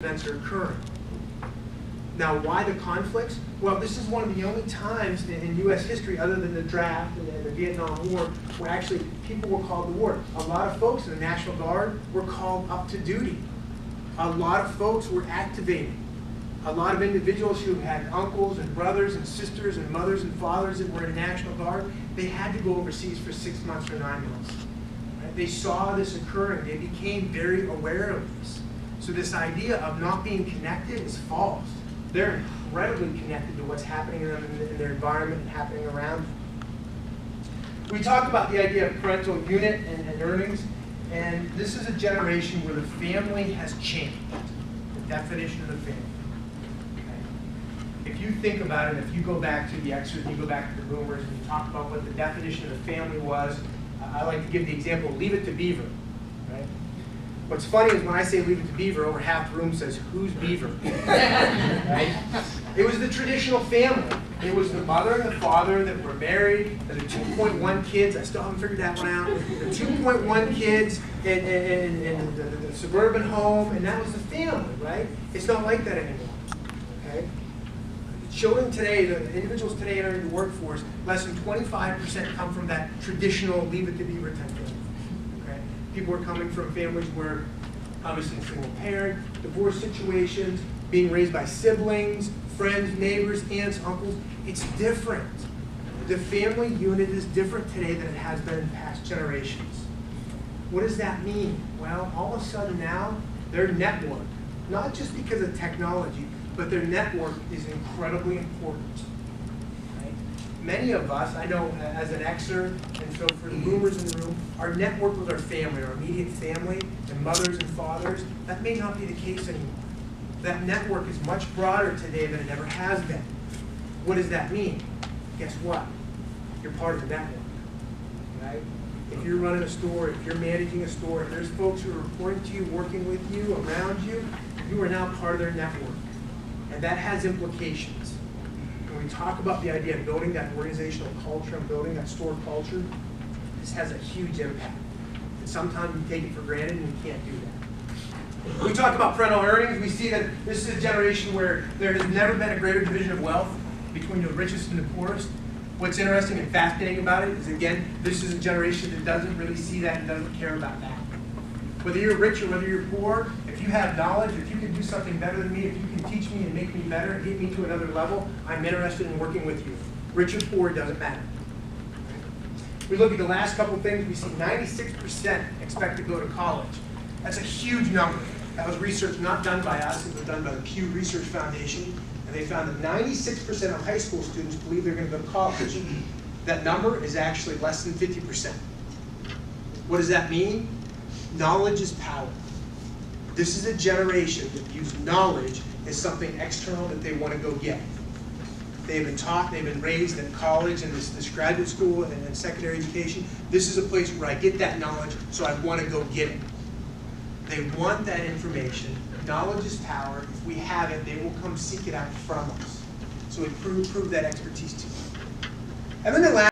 events are occurring. Now, why the conflicts? Well, this is one of the only times in U.S. history, other than the draft and the Vietnam War, where actually people were called to war. A lot of folks in the National Guard were called up to duty. A lot of folks were activated. A lot of individuals who had uncles and brothers and sisters and mothers and fathers that were in the National Guard, they had to go overseas for 6 months or 9 months. Right? They saw this occurring. They became very aware of this. So this idea of not being connected is false. They're incredibly connected to what's happening in, in their environment and happening around them. We talk about the idea of parental unit and earnings, and this is a generation where the family has changed, the definition of the family. Okay? If you think about it, if you go back to the excerpt, you go back to the boomers, and you talk about what the definition of the family was, I like to give the example, leave it to Beaver. Right? What's funny is when I say leave it to Beaver, over half the room says, who's Beaver? Right? It was the traditional family. It was the mother and the father that were married, and the 2.1 kids. I still haven't figured that one out. The 2.1 kids in the suburban home, and that was the family, right? It's not like that anymore. Okay? Children today, the individuals today entering the workforce, less than 25% come from that traditional leave it to Beaver type family. Okay? People are coming from families where, obviously, single parent, divorce situations, being raised by siblings, friends, neighbors, aunts, uncles. It's different. The family unit is different today than it has been in past generations. What does that mean? Well, all of a sudden now, their network, not just because of technology, but their network is incredibly important. Right? Many of us, I know as an Xer, and so for the boomers in the room, our network with our family, our immediate family, and mothers and fathers, that may not be the case anymore. That network is much broader today than it ever has been. What does that mean? Guess what? You're part of the network. Right? If you're running a store, if you're managing a store, if there's folks who are reporting to you, working with you, around you, you are now part of their network. And that has implications. When we talk about the idea of building that organizational culture and building that store culture, this has a huge impact. And sometimes we take it for granted and we can't do that. When we talk about parental earnings, we see that this is a generation where there has never been a greater division of wealth between the richest and the poorest. What's interesting and fascinating about it is, again, this is a generation that doesn't really see that and doesn't care about that. Whether you're rich or whether you're poor, if you have knowledge, if you can do something better than me, if you can teach me and make me better and get me to another level, I'm interested in working with you. Rich or poor, doesn't matter. We look at the last couple of things, we see 96% expect to go to college. That's a huge number. That was research not done by us, it was done by the Pew Research Foundation, and they found that 96% of high school students believe they're going to go to college. That number is actually less than 50%. What does that mean? Knowledge is power. This is a generation that views knowledge as something external that they want to go get. They've been taught, they've been raised in college and this graduate school and secondary education. This is a place where I get that knowledge, so I want to go get it. They want that information. Knowledge is power. If we have it, they will come seek it out from us. So we prove that expertise to them. And then the last